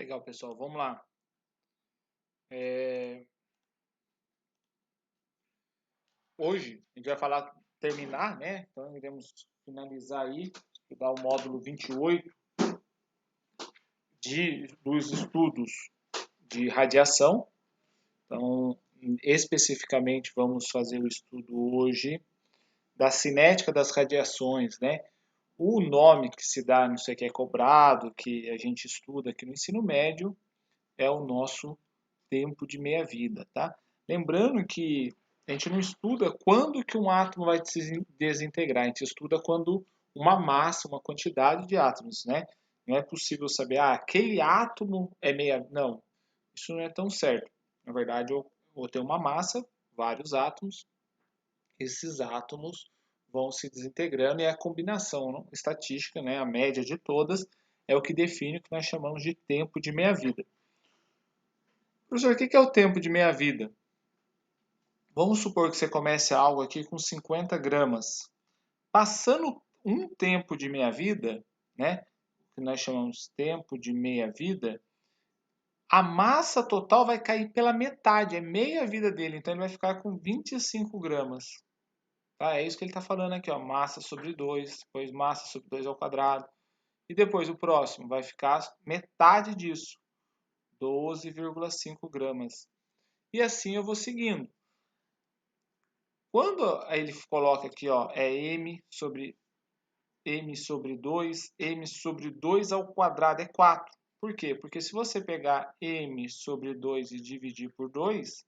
Legal, pessoal. Vamos lá. Hoje a gente vai terminar, né? Então iremos finalizar aí, estudar o módulo 28 dos estudos de radiação. Então, especificamente, vamos fazer o estudo hoje da cinética das radiações, né? O nome que se dá nisso aqui é cobrado, que a gente estuda aqui no ensino médio, é o nosso tempo de meia-vida, tá? Lembrando que a gente não estuda quando que um átomo vai se desintegrar, a gente estuda quando uma massa, uma quantidade de átomos, né? Não é possível saber, aquele átomo é meia... Não, isso não é tão certo. Na verdade, eu vou ter uma massa, vários átomos, esses átomos vão se desintegrando e a combinação estatística, né, a média de todas, é o que define o que nós chamamos de tempo de meia-vida. Professor, o que é o tempo de meia-vida? Vamos supor que você comece algo aqui com 50 gramas. Passando um tempo de meia-vida, né, que nós chamamos de tempo de meia-vida, a massa total vai cair pela metade, é meia-vida dele, então ele vai ficar com 25 gramas. Tá? É isso que ele está falando aqui, ó, massa sobre 2, depois massa sobre 2 ao quadrado. E depois o próximo vai ficar metade disso, 12,5 gramas. E assim eu vou seguindo. Quando ele coloca aqui, ó, é m sobre 2, m sobre 2 ao quadrado é 4. Por quê? Porque se você pegar m sobre 2 e dividir por 2,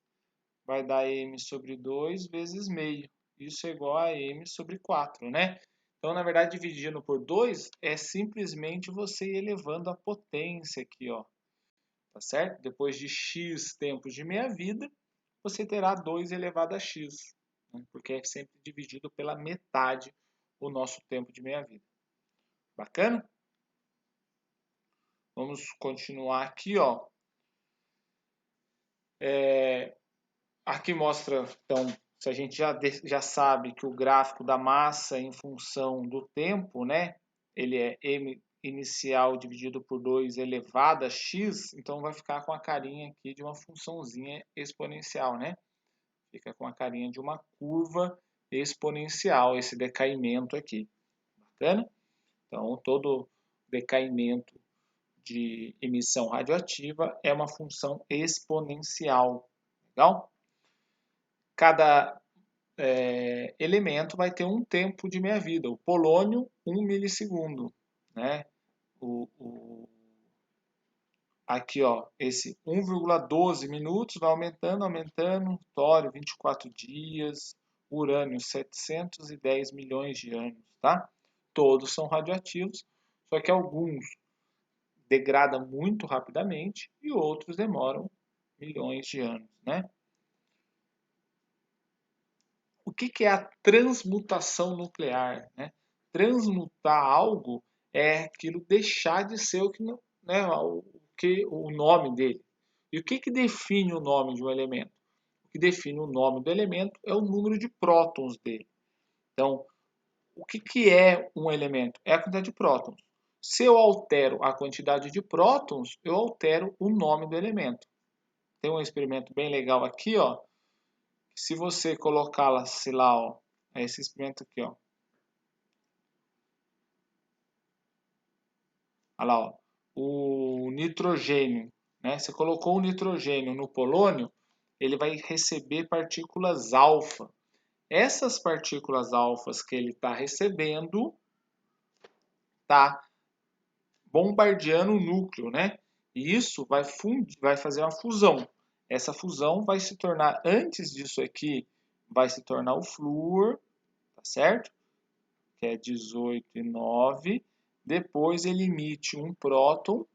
vai dar m sobre 2 vezes meio. Isso é igual a m sobre 4, né? Então, na verdade, dividindo por 2 é simplesmente você ir elevando a potência aqui, ó. Tá certo? Depois de x tempos de meia-vida, você terá 2 elevado a x, né? Porque é sempre dividido pela metade o nosso tempo de meia-vida. Bacana? Vamos continuar aqui, ó. Aqui mostra, então, se a gente já sabe que o gráfico da massa em função do tempo, né? Ele é m inicial dividido por 2 elevado a x, então vai ficar com a carinha aqui de uma funçãozinha exponencial, né? Fica com a carinha de uma curva exponencial, esse decaimento aqui. Bacana? Então, todo decaimento de emissão radioativa é uma função exponencial. Legal? Cada elemento vai ter um tempo de meia-vida. O polônio, 1 milissegundo. Né? Aqui, ó, esse 1,12 minutos vai aumentando. Tório, 24 dias. Urânio, 710 milhões de anos. Tá? Todos são radioativos, só que alguns degradam muito rapidamente e outros demoram milhões de anos. Né? O que é a transmutação nuclear? Né? Transmutar algo é aquilo deixar de ser o que, né, o nome dele. E o que define o nome de um elemento? O que define o nome do elemento é o número de prótons dele. Então, o que é um elemento? É a quantidade de prótons. Se eu altero a quantidade de prótons, eu altero o nome do elemento. Tem um experimento bem legal aqui, ó. Se você colocar, sei lá, ó, esse experimento aqui, ó. Olha lá, ó, o nitrogênio, né? Você colocou o nitrogênio no polônio, ele vai receber partículas alfa. Essas partículas alfas que ele está recebendo, tá bombardeando o núcleo, né? E isso vai fazer uma fusão. Essa fusão vai se tornar, antes disso aqui, vai se tornar o flúor, tá certo? Que é 18,9. Depois ele emite um próton.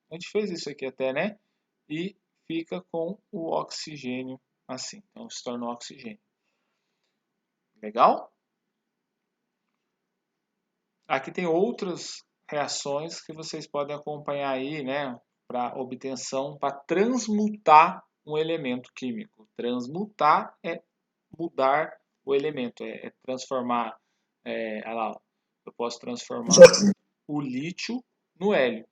A gente fez isso aqui até, né? E fica com o oxigênio assim. Então se torna oxigênio. Legal? Aqui tem outras reações que vocês podem acompanhar aí, né? Para obtenção, para transmutar um elemento químico. Transmutar é mudar o elemento, é transformar. Olha lá, eu posso transformar o lítio no hélio,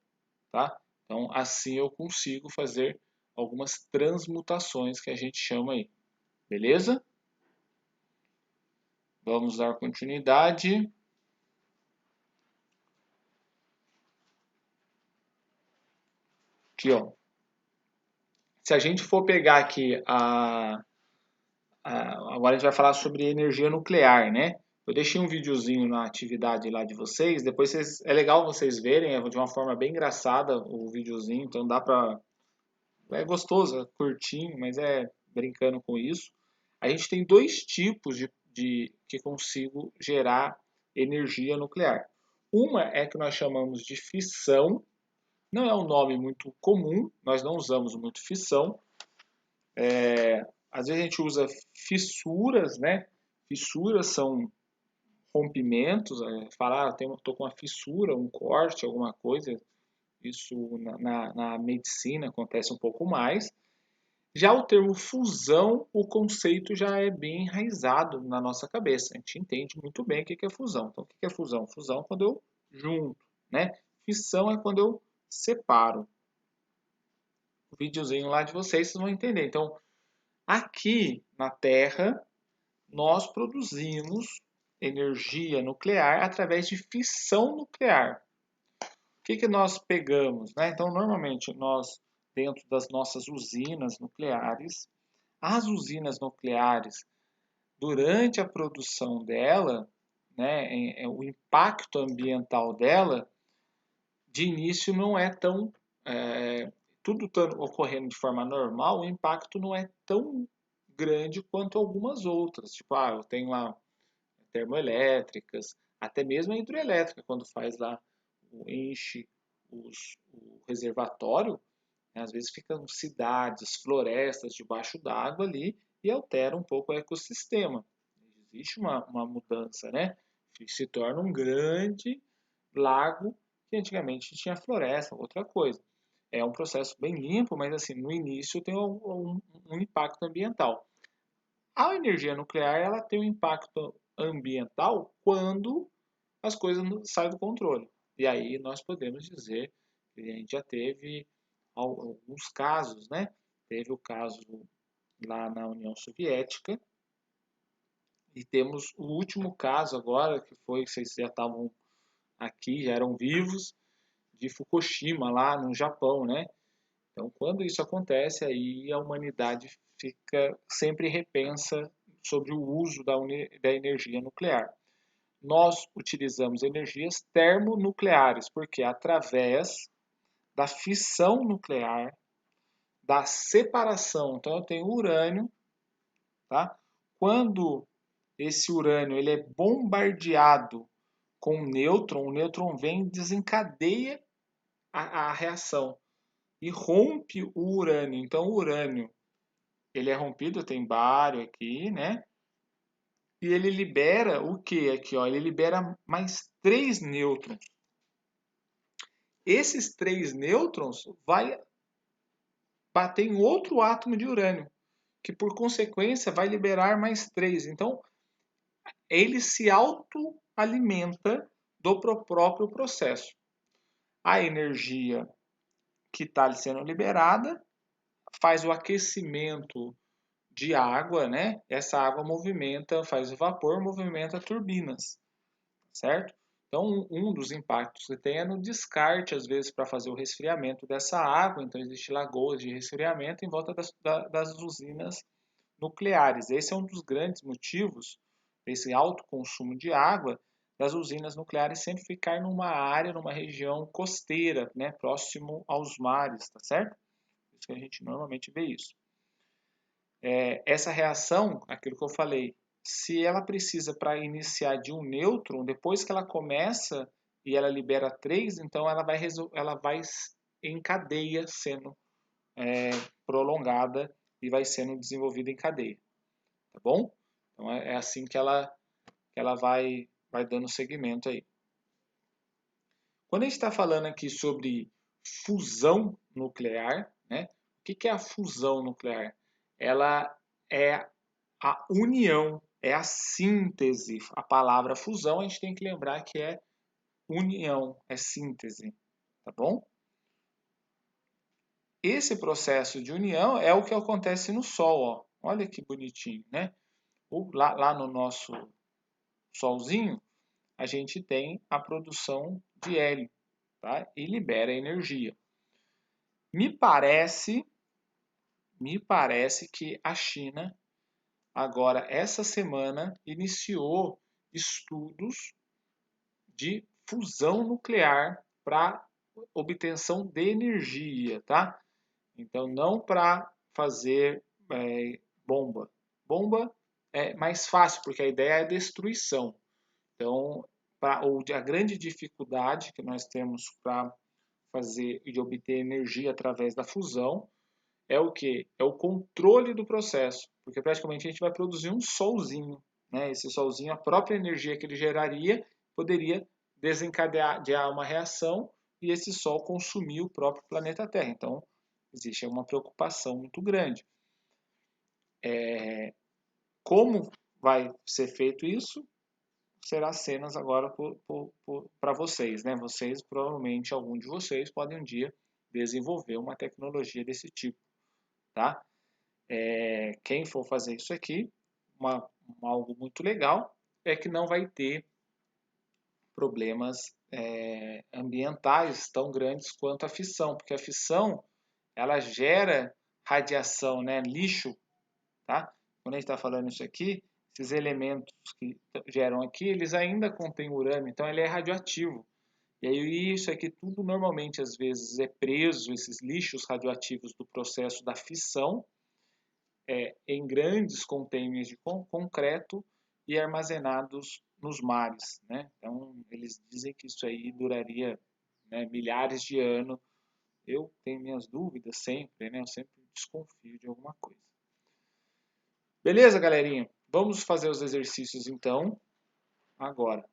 tá? Então, assim eu consigo fazer algumas transmutações que a gente chama aí. Beleza? Vamos dar continuidade. Aqui, ó. Se a gente for pegar aqui agora a gente vai falar sobre energia nuclear, né? Eu deixei um videozinho na atividade lá de vocês. Depois é legal vocês verem, é de uma forma bem engraçada o videozinho, então dá pra. É gostoso, é curtinho, mas é brincando com isso. A gente tem dois tipos de que consigo gerar energia nuclear. Uma é que nós chamamos de fissão. Não é um nome muito comum, nós não usamos muito fissão. Às vezes a gente usa fissuras, né? Fissuras são rompimentos, falar, estou com uma fissura, um corte, alguma coisa. Isso na medicina acontece um pouco mais. Já o termo fusão, o conceito já é bem enraizado na nossa cabeça. A gente entende muito bem o que é fusão. Então, o que é fusão? Fusão é quando eu junto, né? Fissão é quando eu separo. O videozinho lá de vocês vão entender. Então, aqui na Terra, nós produzimos energia nuclear através de fissão nuclear. O que nós pegamos, né? Então, normalmente, nós, dentro das nossas usinas nucleares, as usinas nucleares, durante a produção dela, né, o impacto ambiental dela, de início não é tão. Tudo ocorrendo de forma normal, o impacto não é tão grande quanto algumas outras. Tipo, eu tenho lá termoelétricas, até mesmo a hidroelétrica, quando faz lá, enche o reservatório, né, às vezes ficam cidades, florestas debaixo d'água ali e altera um pouco o ecossistema. Existe uma mudança, né? Se torna um grande lago que antigamente tinha floresta, outra coisa. É um processo bem limpo, mas assim, no início tem um impacto ambiental. A energia nuclear ela tem um impacto ambiental quando as coisas saem do controle. E aí nós podemos dizer que a gente já teve alguns casos, né? Teve o caso lá na União Soviética e temos o último caso agora, que foi, vocês já estavam aqui, já eram vivos, de Fukushima, lá no Japão, né? Então, quando isso acontece, aí a humanidade fica sempre repensa sobre o uso da energia nuclear. Nós utilizamos energias termonucleares, porque através da fissão nuclear, da separação, então eu tenho urânio, tá? Quando esse urânio ele é bombardeado com um nêutron, o nêutron vem e desencadeia a reação e rompe o urânio. Então o urânio ele é rompido, tem bário aqui, né? E ele libera o que aqui, ó? Ele libera mais 3 nêutrons. Esses 3 nêutrons vai bater em outro átomo de urânio, que por consequência vai liberar mais 3. Então, ele se autoalimenta do próprio processo. A energia que está sendo liberada faz o aquecimento de água, né? Essa água movimenta, faz o vapor, movimenta turbinas, certo? Então, um dos impactos que tem é no descarte, às vezes, para fazer o resfriamento dessa água. Então, existem lagoas de resfriamento em volta das usinas nucleares. Esse é um dos grandes motivos desse alto consumo de água das usinas nucleares sempre ficar numa área, numa região costeira, né, próximo aos mares, tá certo? Por isso que a gente normalmente vê isso. Essa reação, aquilo que eu falei, se ela precisa para iniciar de um nêutron, depois que ela começa e ela libera 3, então ela vai em cadeia sendo prolongada e vai sendo desenvolvida em cadeia, tá bom? Então é assim que ela vai dando seguimento aí. Quando a gente está falando aqui sobre fusão nuclear, né? O que é a fusão nuclear? Ela é a união, é a síntese. A palavra fusão a gente tem que lembrar que é união, é síntese, tá bom? esse processo de união é o que acontece no Sol, ó. Olha que bonitinho, né? Lá no nosso Solzinho, a gente tem a produção de hélio, tá? E libera energia. Me parece que a China, agora, essa semana, iniciou estudos de fusão nuclear para obtenção de energia, tá? Então, não para fazer bomba. Bomba é mais fácil, porque a ideia é a destruição. Então, a grande dificuldade que nós temos para fazer e obter energia através da fusão é o que? É o controle do processo, porque praticamente a gente vai produzir um solzinho, né? Esse solzinho, a própria energia que ele geraria, poderia desencadear uma reação e esse sol consumir o próprio planeta Terra. Então, existe uma preocupação muito grande. Como vai ser feito isso? Será cenas agora para vocês, né? Vocês, provavelmente, algum de vocês podem um dia desenvolver uma tecnologia desse tipo, tá? Quem for fazer isso aqui, algo muito legal é que não vai ter problemas ambientais tão grandes quanto a fissão, porque a fissão ela gera radiação, né, lixo, tá? Quando a gente está falando isso aqui, esses elementos que geram aqui, eles ainda contêm urânio, então ele é radioativo. E aí isso aqui tudo normalmente às vezes é preso, esses lixos radioativos do processo da fissão, em grandes containers de concreto e armazenados nos mares, né? Então eles dizem que isso aí duraria, né, milhares de anos. Eu tenho minhas dúvidas sempre, né? Eu sempre desconfio de alguma coisa. Beleza, galerinha? Vamos fazer os exercícios então, agora.